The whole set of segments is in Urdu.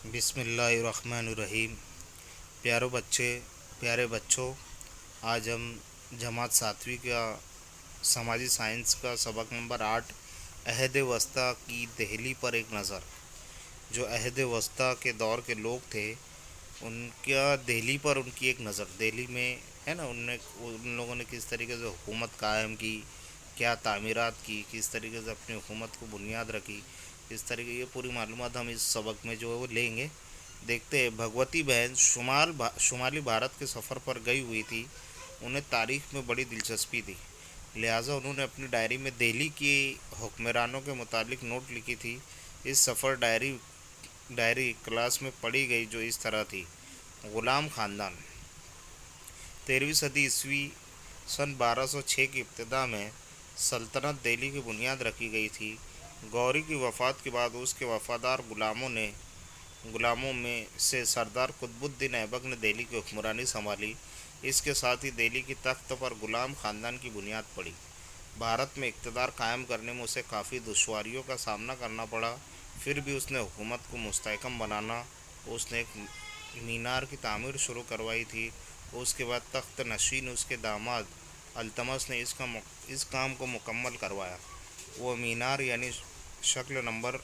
بسم اللہ الرحمن الرحیم۔ پیارے بچوں، آج ہم جماعت ساتویں کا سماجی سائنس کا سبق نمبر 8 عہد وسطیٰ کی دہلی پر ایک نظر۔ جو عہد وسطیٰ کے دور کے لوگ تھے ان کا دہلی پر ان کی ایک نظر، دہلی میں ہے نا، ان لوگوں نے کس طریقے سے حکومت قائم کی، کیا تعمیرات کی، کس طریقے سے اپنی حکومت کو بنیاد رکھی، اس طریقے یہ پوری معلومات ہم اس سبق میں جو ہے وہ لیں گے۔ دیکھتے ہیں، بھگوتی بہن شمالی بھارت کے سفر پر گئی ہوئی تھی۔ انہیں تاریخ میں بڑی دلچسپی تھی، لہٰذا انہوں نے اپنی ڈائری میں دہلی کی حکمرانوں کے متعلق نوٹ لکھی تھی۔ اس سفر ڈائری کلاس میں پڑھی گئی جو اس طرح تھی: غلام خاندان۔ 13ویں صدی عیسوی سن 1206 کی ابتدا میں سلطنت دہلی کی بنیاد رکھی گئی تھی۔ گوری کی وفات کے بعد اس کے وفادار غلاموں میں سے سردار قطب الدین ایبک نے دہلی کی حکمرانی سنبھالی۔ اس کے ساتھ ہی دہلی کی تخت پر غلام خاندان کی بنیاد پڑی۔ بھارت میں اقتدار قائم کرنے میں اسے کافی دشواریوں کا سامنا کرنا پڑا، پھر بھی اس نے حکومت کو مستحکم بنانا۔ اس نے ایک مینار کی تعمیر شروع کروائی تھی۔ اس کے بعد تخت نشین اس کے داماد التمش نے اس کام کو مکمل کروایا۔ وہ مینار یعنی شکل نمبر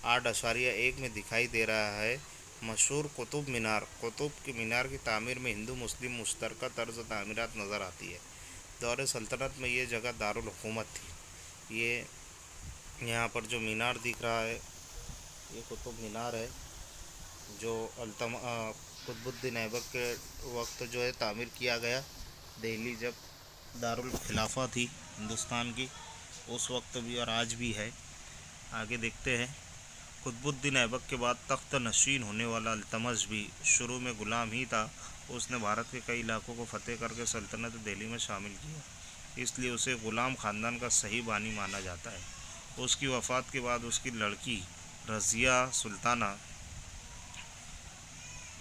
8.1 میں دکھائی دے رہا ہے، مشہور قطب مینار۔ قطب کے مینار کی تعمیر میں ہندو مسلم مشترکہ طرز تعمیرات نظر آتی ہے۔ دور سلطنت میں یہ جگہ دارالحکومت تھی۔ یہاں پر جو مینار دکھ رہا ہے یہ قطب مینار ہے، جو قطب الدین ایبک کے وقت جو ہے تعمیر کیا گیا۔ دہلی جب دارالخلافہ تھی ہندوستان کی، اس وقت بھی اور آج بھی ہے۔ آگے دیکھتے ہیں، قطب الدین ایبک کے بعد تخت نشین ہونے والا التمش بھی شروع میں غلام ہی تھا۔ اس نے بھارت کے کئی علاقوں کو فتح کر کے سلطنت دہلی میں شامل کیا، اس لیے اسے غلام خاندان کا صحیح بانی مانا جاتا ہے۔ اس کی وفات کے بعد اس کی لڑکی رضیہ سلطانہ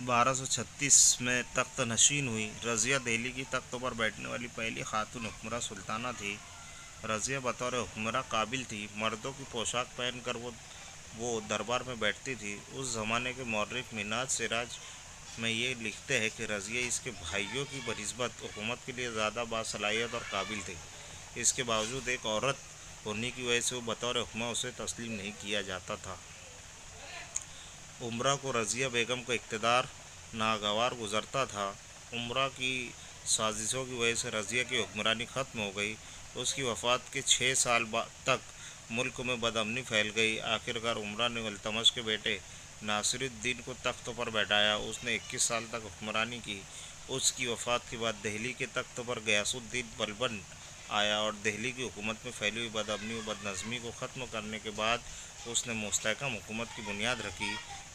1236 میں تخت نشین ہوئی۔ رضیہ دہلی کی تخت پر بیٹھنے والی پہلی خاتون حکمراں سلطانہ تھی۔ رضیہ بطور حکمراں قابل تھی۔ مردوں کی پوشاک پہن کر وہ دربار میں بیٹھتی تھی۔ اس زمانے کے مورخ منہاج سراج میں یہ لکھتے ہیں کہ رضیہ اس کے بھائیوں کی بنسبت حکومت کے لیے زیادہ باصلاحیت اور قابل تھی۔ اس کے باوجود ایک عورت ہونے کی وجہ سے وہ بطور حکمراں اسے تسلیم نہیں کیا جاتا تھا۔ امرا کو رضیہ بیگم کا اقتدار ناگوار گزرتا تھا۔ امرا کی سازشوں کی وجہ سے رضیہ کی حکمرانی ختم ہو گئی۔ اس کی وفات کے 6 سال تک ملک میں بدامنی پھیل گئی۔ آخرکار امرا نے التمش کے بیٹے ناصر الدین کو تخت پر بیٹھایا۔ اس نے 21 سال تک حکمرانی کی۔ اس کی وفات کے بعد دہلی کے تخت پر غیاث الدین بلبن آیا اور دہلی کی حکومت میں پھیلی ہوئی بدامنی و بدنظمی کو ختم کرنے کے بعد اس نے مستحکم حکومت کی بنیاد رکھی۔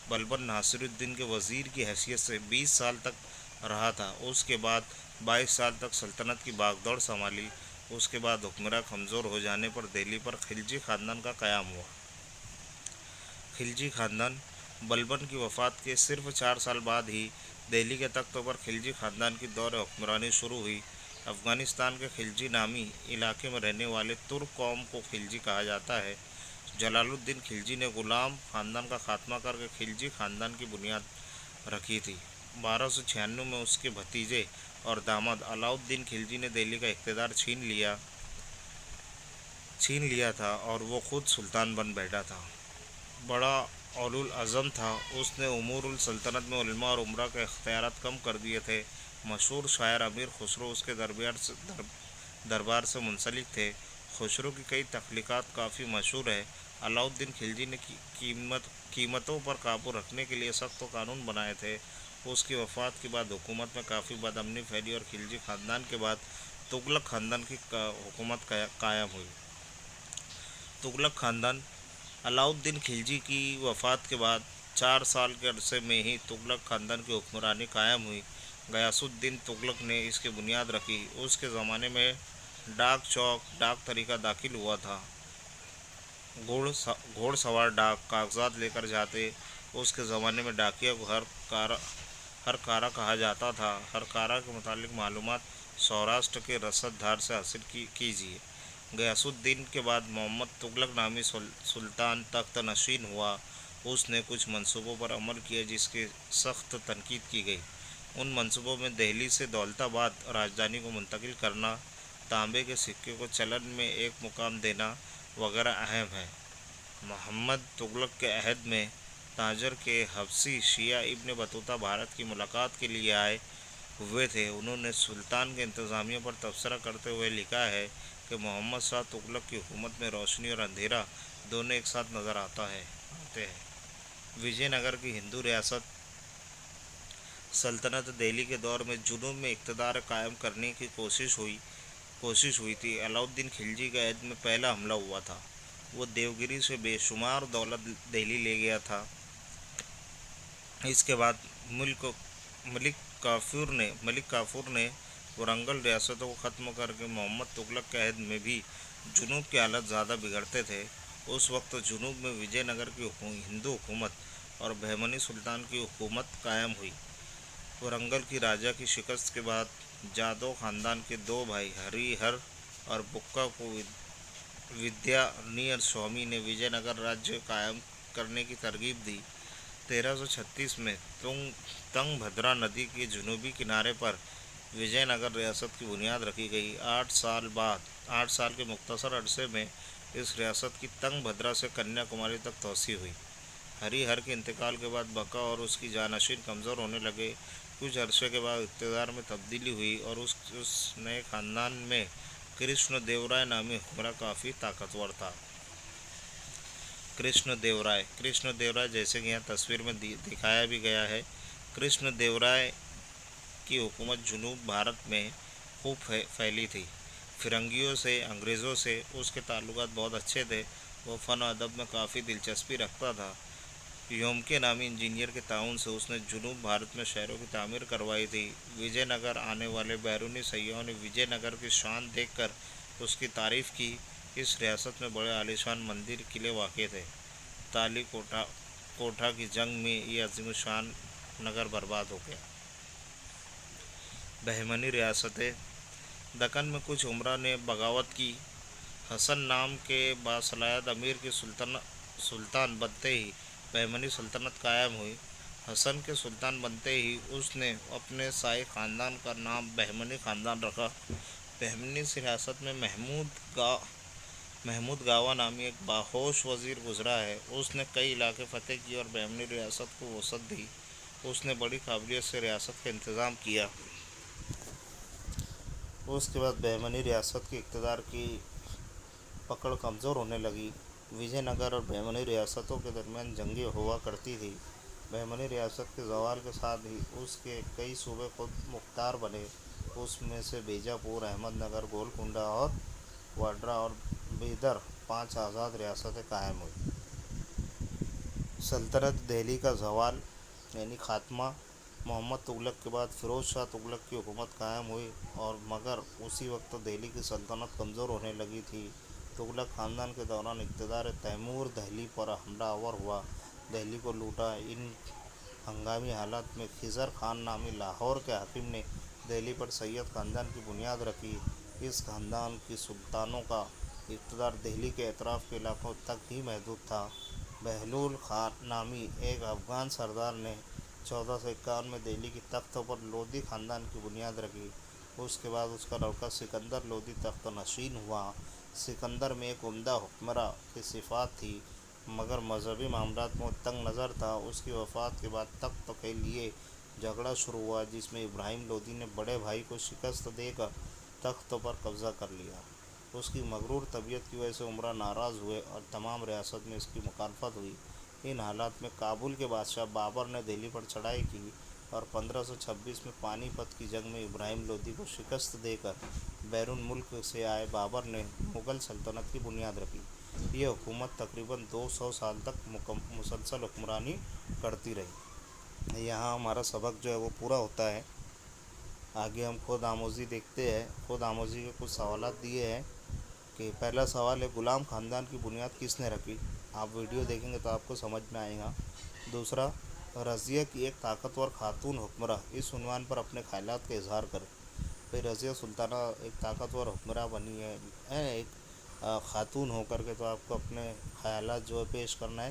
بلبن ناصر الدین کے وزیر کی حیثیت سے 20 سال تک رہا تھا۔ اس کے بعد 22 سال تک سلطنت کی باغ دوڑ سنبھالی۔ اس کے بعد حکمراں کمزور ہو جانے پر دہلی پر خلجی خاندان کا قیام ہوا۔ خلجی خاندان بلبن کی وفات کے صرف 4 سال بعد ہی دہلی کے تخت پر خلجی خاندان کی دور حکمرانی شروع ہوئی۔ افغانستان کے خلجی نامی علاقے میں رہنے والے ترک قوم کو خلجی کہا جاتا ہے۔ جلال الدین خلجی نے غلام خاندان کا خاتمہ کر کے خلجی خاندان کی بنیاد رکھی تھی۔ 1296 میں اس کے بھتیجے اور داماد علاء الدین خلجی نے دہلی کا اقتدار چھین لیا تھا اور وہ خود سلطان بن بیٹھا تھا۔ بڑا اولو العزم تھا۔ اس نے امور السلطنت میں علماء اور امراء کے اختیارات کم کر دیے تھے۔ مشہور شاعر امیر خسرو اس کے دربار سے منسلک تھے۔ خسرو کی کئی تخلیقات کافی مشہور ہیں۔ علاء الدین خلجی نے قیمتوں پر قابو رکھنے کے لیے سخت قانون بنائے تھے۔ اس کی وفات کے بعد حکومت میں کافی بدامنی پھیلی اور خلجی خاندان کے بعد تغلق خاندان کی حکومت قائم ہوئی۔ تغلق خاندان علاء الدین خلجی کی وفات کے بعد 4 سال کے عرصے میں ہی تغلق خاندان کی حکمرانی قائم ہوئی۔ غیاث الدین تغلق نے اس کی بنیاد رکھی۔ اس کے زمانے میں ڈاک طریقہ داخل ہوا تھا۔ گھوڑ سوار ڈاک کاغذات لے کر جاتے۔ اس کے زمانے میں ڈاکیہ کو ہر کارہ کہا جاتا تھا۔ ہر کارہ کے متعلق معلومات سوراشٹر کے رسد دھار سے حاصل کیجیے۔ غیاث الدین کے بعد محمد تغلق نامی سلطان تخت نشین ہوا۔ اس نے کچھ منصوبوں پر عمل کیا جس کی سخت تنقید کی گئی۔ ان منصوبوں میں دہلی سے دولت آباد راجدھانی کو منتقل کرنا، تانبے کے سکے کو چلن میں ایک مقام دینا وغیرہ اہم ہے۔ محمد تغلق کے عہد میں تاجر کے حبشی شیعہ ابن بطوطہ بھارت کی ملاقات کے لیے آئے ہوئے تھے۔ انہوں نے سلطان کے انتظامیہ پر تبصرہ کرتے ہوئے لکھا ہے کہ محمد شاہ تغلق کی حکومت میں روشنی اور اندھیرا دونوں ایک ساتھ نظر آتے ہیں۔ وجے نگر کی ہندو ریاست سلطنت دہلی کے دور میں جنوب میں اقتدار قائم کرنے کی کوشش ہوئی تھی۔ علاؤالدین خلجی کے عہد میں پہلا حملہ ہوا تھا۔ وہ دیوگری سے بے شمار دولت دہلی لے گیا تھا۔ اس کے بعد ملک کافور نے ورنگل ریاستوں کو ختم کر کے محمد تغلق کے عہد میں بھی جنوب کے حالات زیادہ بگڑتے تھے۔ اس وقت جنوب میں وجے نگر کی ہندو حکومت اور بہمنی سلطان کی حکومت قائم ہوئی۔ ورنگل کی راجہ کی شکست کے بعد جادو خاندان کے دو بھائی ہری ہر اور بکا کو ودیا نیار سوامی نے وجے نگر راجیہ قائم کرنے کی ترغیب دی۔ 1336 میں تنگ بھدرا ندی کے جنوبی کنارے پر وجے نگر ریاست کی بنیاد رکھی گئی۔ 8 سال کے مختصر عرصے میں اس ریاست کی تنگ بھدرا سے کنیا کماری تک توسیع ہوئی۔ ہری ہر کے انتقال کے بعد بکا اور اس کی جانشین کمزور ہونے لگے۔ کچھ عرصے کے بعد اقتدار میں تبدیلی ہوئی اور اس نئے خاندان میں کرشن دیو رائے نامی حکمراں کافی طاقتور تھا۔ کرشن دیو رائے جیسے کہ یہاں تصویر میں دکھایا بھی گیا ہے۔ کرشن دیو رائے کی حکومت جنوب بھارت میں خوب پھیلی تھی۔ فرنگیوں سے، انگریزوں سے اس کے تعلقات بہت اچھے تھے۔ وہ فن و ادب میں کافی دلچسپی رکھتا تھا۔ یومکے نامی انجینئر کے تعاون سے اس نے جنوب بھارت میں شہروں کی تعمیر کروائی تھی۔ وجے نگر آنے والے بیرونی سیاحوں نے وجے نگر کی شان دیکھ کر اس کی تعریف کی۔ اس ریاست میں بڑے عالیشان مندر، قلعے واقع تھے۔ تالی کوٹھا کی جنگ میں یہ عظیم الشان نگر برباد ہو گیا۔ بہمنی ریاستیں دکن میں کچھ عمرا نے بغاوت کی۔ حسن نام کے باصلاحیت امیر کے سلطان بنتے ہی بہمنی سلطنت قائم ہوئی۔ حسن کے سلطان بنتے ہی اس نے اپنے شاہی خاندان کا نام بہمنی خاندان رکھا۔ بہمنی ریاست میں محمود گاوا نامی ایک باہوش وزیر گزرا ہے۔ اس نے کئی علاقے فتح کیے اور بہمنی ریاست کو وسعت دی۔ اس نے بڑی قابلیت سے ریاست کا انتظام کیا۔ اس کے بعد بہمنی ریاست کے اقتدار کی پکڑ کمزور ہونے لگی۔ وجے نگر اور بہمنی ریاستوں کے درمیان جنگیں ہوا کرتی تھیں۔ بہمنی ریاست کے زوال کے ساتھ ہی اس کے کئی صوبے خود مختار بنے۔ اس میں سے بیجاپور، احمد نگر، گولکنڈہ اور واڈرا اور بیدر 5 آزاد ریاستیں قائم ہوئیں۔ سلطنت دہلی کا زوال یعنی خاتمہ محمد تغلق کے بعد فیروز شاہ تغلق کی حکومت قائم ہوئی اور مگر اسی وقت دہلی کی سلطنت کمزور ہونے لگی تھی۔ تغلق خاندان کے دوران اقتدار تیمور دہلی پر حملہ آور ہوا، دہلی کو لوٹا۔ ان ہنگامی حالات میں خضر خان نامی لاہور کے حاکم نے دہلی پر سید خاندان کی بنیاد رکھی۔ اس خاندان کے سلطانوں کا اقتدار دہلی کے اطراف کے علاقوں تک ہی محدود تھا۔ بہلول خان نامی ایک افغان سردار نے 1451 میں دہلی کی تخت پر لودھی خاندان کی بنیاد رکھی۔ اس کے بعد اس کا لڑکا سکندر لودھی تخت نشین ہوا۔ سکندر میں ایک عمدہ حکمراں کی صفات تھی مگر مذہبی معاملات میں وہ تنگ نظر تھا۔ اس کی وفات کے بعد تخت کے لیے جھگڑا شروع ہوا جس میں ابراہیم لودھی نے بڑے بھائی کو شکست دے کر تخت پر قبضہ کر لیا۔ اس کی مغرور طبیعت کی وجہ سے عمرا ناراض ہوئے اور تمام ریاست میں اس کی مخالفت ہوئی۔ ان حالات میں کابل کے بادشاہ بابر نے دہلی پر چڑھائی کی اور 1526 میں پانی پت کی جنگ میں ابراہیم لودھی کو شکست دے کر بیرون ملک سے آئے بابر نے مغل سلطنت کی بنیاد رکھی۔ یہ حکومت تقریباً 200 سال تک مسلسل حکمرانی کرتی رہی۔ یہاں ہمارا سبق جو ہے وہ پورا ہوتا ہے۔ آگے ہم خود آموزی دیکھتے ہیں۔ خود آموزی کے کچھ سوالات دیے ہیں کہ پہلا سوال ہے غلام خاندان کی بنیاد کس نے رکھی؟ آپ ویڈیو دیکھیں گے تو آپ کو سمجھ میں آئے گا۔ دوسرا، رضیہ کی ایک طاقتور خاتون حکمراں، اس عنوان پر اپنے خیالات کا اظہار کریں۔ پھر رضیہ سلطانہ ایک طاقتور حکمراں بنی ہے ایک خاتون ہو کر کے، تو آپ کو اپنے خیالات جو ہے پیش کرنا ہے۔